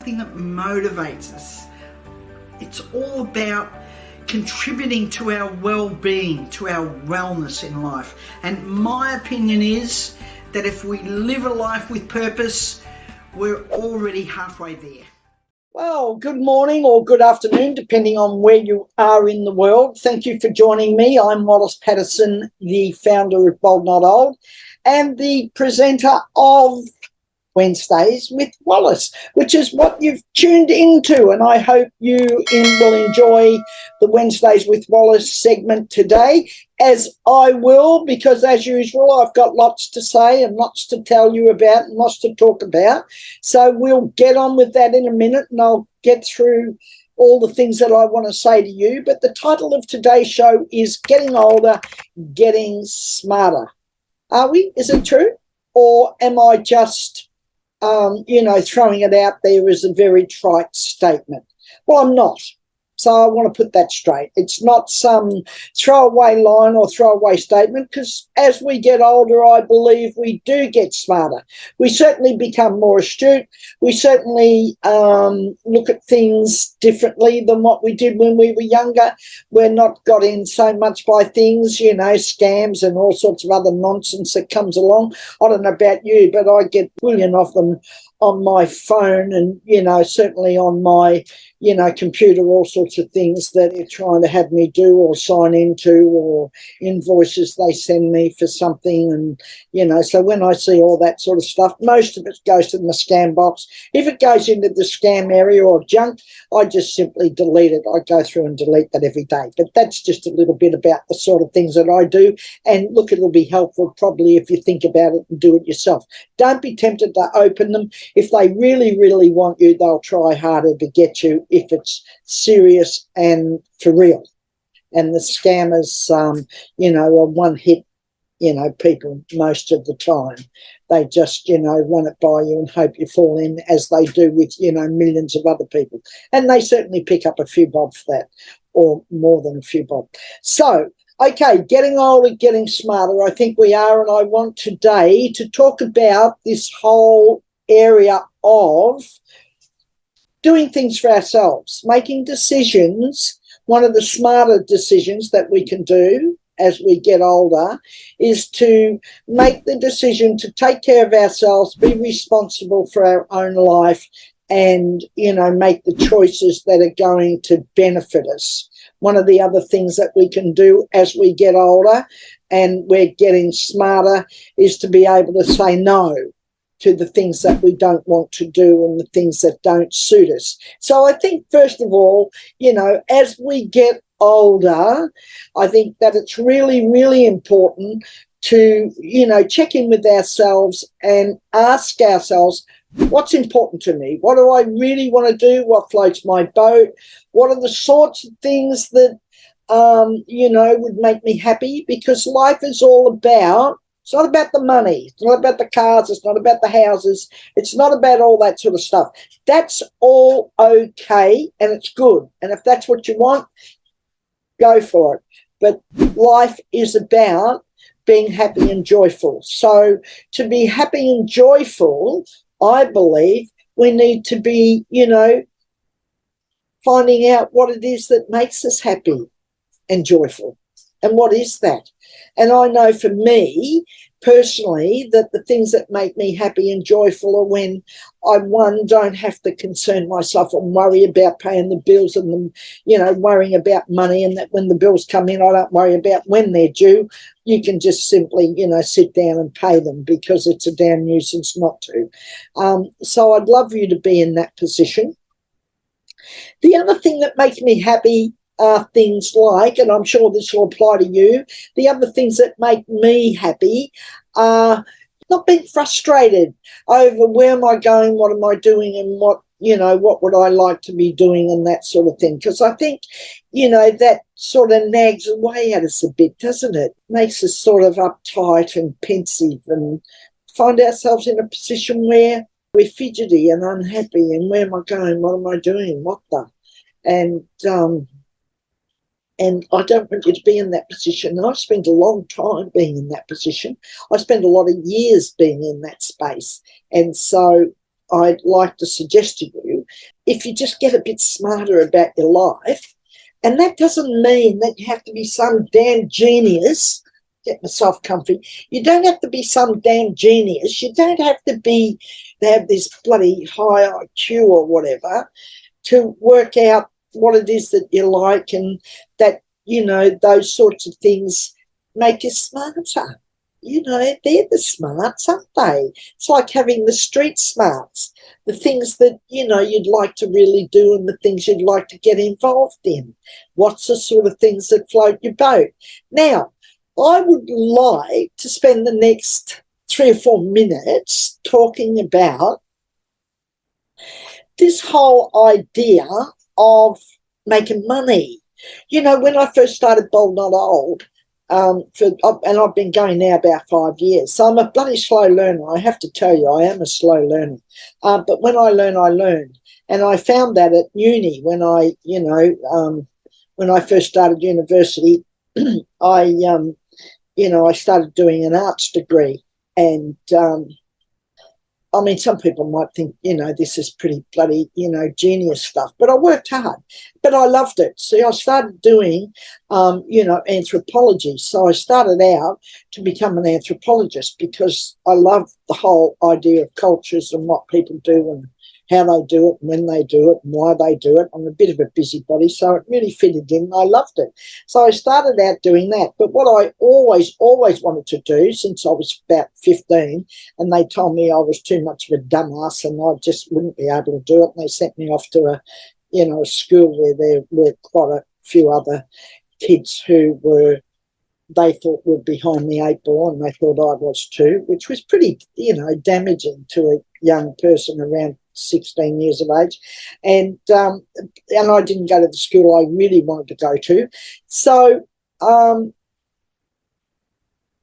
something that motivates us. It's all about contributing to our well-being, to our wellness in life. And my opinion is that if we live a life with purpose, we're already halfway there. Well, good morning or good afternoon, depending on where you are in the world. Thank you for joining me. I'm Wallis Patterson, the founder of Bold Not Old and the presenter of Wednesdays with Wallis, which is what you've tuned into. And I hope you will enjoy the Wednesdays with Wallis segment today, as I will, because as usual, I've got lots to say and lots to tell you about and lots to talk about. So we'll get on with that in a minute and I'll get through all the things that I want to say to you. But the title of today's show is Getting Older, Getting Smarter. Are we? Is it true? Or am I just throwing it out there as a very trite statement? Well, I'm not. So I want to put that straight. It's not some throwaway line or throwaway statement, because as we get older, I believe we do get smarter. We certainly become more astute. We certainly look at things differently than what we did when we were younger. We're not got in so much by things, scams and all sorts of other nonsense that comes along. I don't know about you, but I get a billion of them on my phone and, certainly on my, computer, all sorts of things that they're trying to have me do or sign into, or invoices they send me for something. And, so when I see all that sort of stuff, most of it goes to the scam box. If it goes into the scam area or junk, I just simply delete it. I go through and delete that every day. But that's just a little bit about the sort of things that I do. And look, it'll be helpful probably if you think about it and do it yourself. Don't be tempted to open them. If they really, really want you, they'll try harder to get you if it's serious and for real. And the scammers, are one-hit, people most of the time. They just, run it by you and hope you fall in, as they do with, millions of other people. And they certainly pick up a few bob for that, or more than a few bob. So, okay, getting older, getting smarter, I think we are, and I want today to talk about this whole area of doing things for ourselves, making decisions. One of the smarter decisions that we can do as we get older is to make the decision to take care of ourselves, be responsible for our own life, and, make the choices that are going to benefit us. One of the other things that we can do as we get older and we're getting smarter is to be able to say no to the things that we don't want to do and the things that don't suit us. So I think, first of all, as we get older, I think that it's really, really important to, check in with ourselves and ask ourselves, what's important to me? What do I really want to do? What floats my boat? What are the sorts of things that, would make me happy? Because life is all about, it's not about the money. It's not about the cars. It's not about the houses. It's not about all that sort of stuff. That's all okay and it's good. And if that's what you want, go for it. But life is about being happy and joyful. So to be happy and joyful, I believe we need to be, finding out what it is that makes us happy and joyful. And what is that? And I know for me personally that the things that make me happy and joyful are when I, don't have to concern myself and worry about paying the bills and worrying about money, and that when the bills come in, I don't worry about when they're due. You can just simply, sit down and pay them, because it's a damn nuisance not to. So I'd love you to be in that position. The other thing that makes me happy are things like, and I'm sure this will apply to you, the other things that make me happy are not being frustrated over where am I going, what am I doing, and what would I like to be doing, and that sort of thing. Because I think, that sort of nags away at us a bit, doesn't it? Makes us sort of uptight and pensive and find ourselves in a position where we're fidgety and unhappy, and where am I going, what am I doing, what the? And I don't want you to be in that position. And I've spent a long time being in that position. I spent a lot of years being in that space. And so I'd like to suggest to you, if you just get a bit smarter about your life, and that doesn't mean that you have to be some damn genius. Get myself comfy. You don't have to be some damn genius. You don't have to have this bloody high IQ or whatever to work out what it is that you like, and that, those sorts of things make you smarter. They're the smarts, aren't they? It's like having the street smarts, the things that, you'd like to really do and the things you'd like to get involved in. What's the sort of things that float your boat? Now, I would like to spend the next 3 or 4 minutes talking about this whole idea of making money. When I first started Bold Not Old, and I've been going now about 5 years, so I'm a bloody slow learner. I have to tell you, I am a slow learner. But when I learn, I learn. And I found that at uni when I first started university, I started doing an arts degree, and some people might think, this is pretty bloody, genius stuff, but I worked hard, but I loved it. See, I started doing, anthropology. So I started out to become an anthropologist because I love the whole idea of cultures and what people do and how they do it and when they do it and why they do it. I'm a bit of a busybody, so it really fitted in. I loved it. So I started out doing that. But what I always wanted to do since I was about 15, and they told me I was too much of a dumbass and I just wouldn't be able to do it, and they sent me off to a school where there were quite a few other kids who they thought were behind the 8 ball, and they thought I was too, which was pretty, damaging to a young person around 16 years of age. And I didn't go to the school I really wanted to go to. So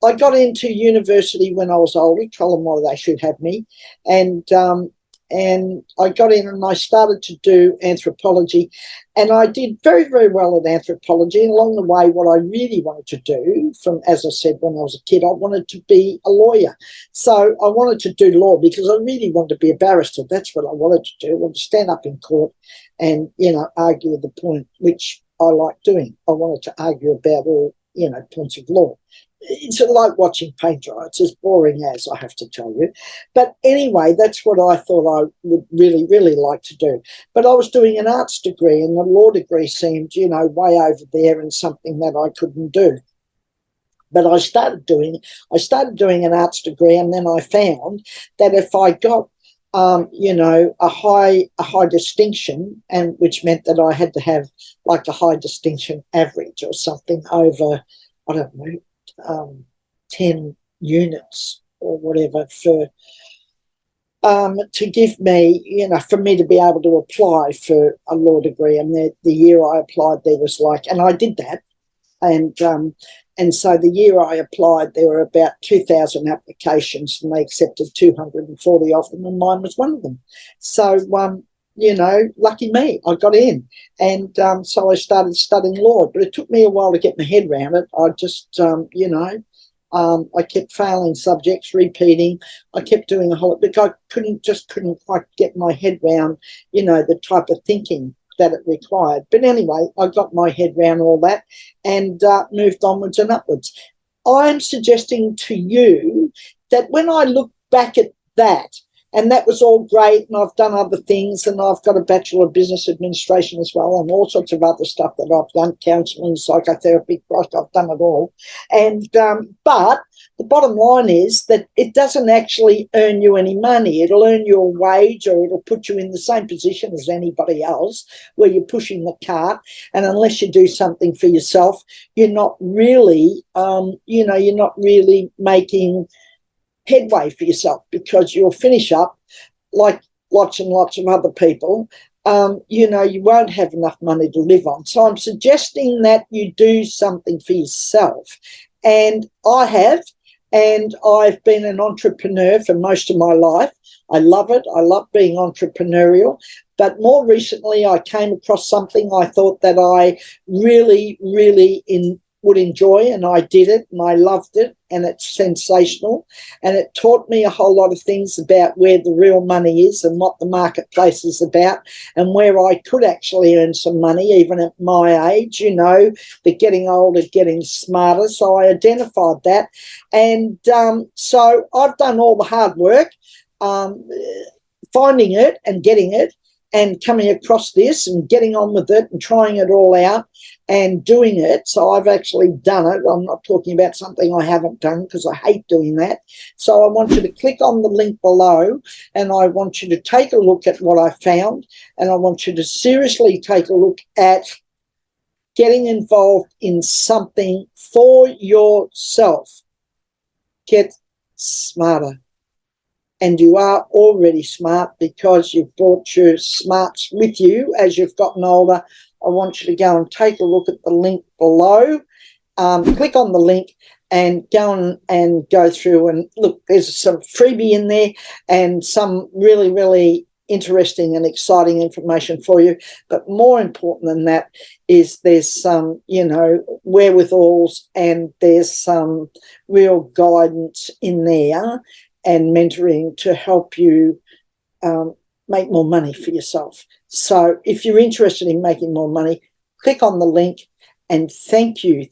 I got into university when I was older, told them why they should have me. And I got in and I started to do anthropology, and I did very, very well at anthropology. And along the way, what I really wanted to do, as I said, when I was a kid, I wanted to be a lawyer. So I wanted to do law because I really wanted to be a barrister. That's what I wanted to do. I wanted to stand up in court and, argue the point, which I like doing. I wanted to argue about all, points of law. It's like watching paint dry. It's as boring as, I have to tell you. But anyway, that's what I thought I would really, really like to do. But I was doing an arts degree, and the law degree seemed, way over there and something that I couldn't do. But I started doing an arts degree, and then I found that if I got a high distinction, and which meant that I had to have like a high distinction average or something over, I don't know, 10 units or whatever to give me, for me to be able to apply for a law degree. And the year I applied, there was and I did that. And so the year I applied, there were about 2,000 applications, and they accepted 240 of them, and mine was one of them. So, lucky me, I got in. And so I started studying law, but it took me a while to get my head around it. I just, I kept failing subjects, repeating. I kept doing a whole, because I couldn't quite get my head around, the type of thinking that it required. But anyway, I got my head around all that and moved onwards and upwards. I'm suggesting to you that when I look back at that, and that was all great, and I've done other things, and I've got a Bachelor of Business Administration as well, and all sorts of other stuff that I've done, counselling, psychotherapy, Christ, I've done it all. And but the bottom line is that it doesn't actually earn you any money. It'll earn you a wage, or it'll put you in the same position as anybody else, where you're pushing the cart, and unless you do something for yourself, you're not really, you're not really making headway for yourself, because you'll finish up like lots and lots of other people. You won't have enough money to live on. So I'm suggesting that you do something for yourself. And I have, and I've been an entrepreneur for most of my life. I love it. I love being entrepreneurial. But more recently, I came across something I thought that I really, really would enjoy, and I did it, and I loved it, and it's sensational, and it taught me a whole lot of things about where the real money is and what the marketplace is about, and where I could actually earn some money even at my age, but getting older, getting smarter. So I identified that, and so I've done all the hard work, finding it and getting it, and coming across this and getting on with it and trying it all out and doing it. So I've actually done it. I'm not talking about something I haven't done, because I hate doing that. So I want you to click on the link below, and I want you to take a look at what I found, and I want you to seriously take a look at getting involved in something for yourself. Get smarter. And you are already smart, because you've brought your smarts with you as you've gotten older. I want you to go and take a look at the link below. Click on the link and go through and look. There's some freebie in there and some really, really interesting and exciting information for you. But more important than that is there's some, wherewithals, and there's some real guidance in there and mentoring to help you make more money for yourself. So if you're interested in making more money, click on the link, and thank you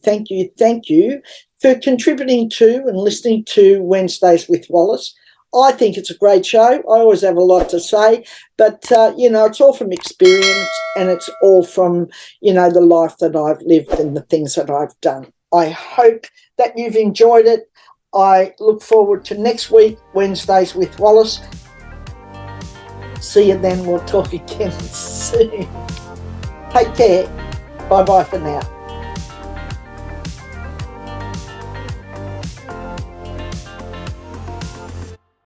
for contributing to and listening to Wednesdays with Wallis. I think it's a great show. I always have a lot to say, but, it's all from experience, and it's all from, the life that I've lived and the things that I've done. I hope that you've enjoyed it. I look forward to next week, Wednesdays with Wallis. See you then. We'll talk again soon. Take care. Bye-bye for now.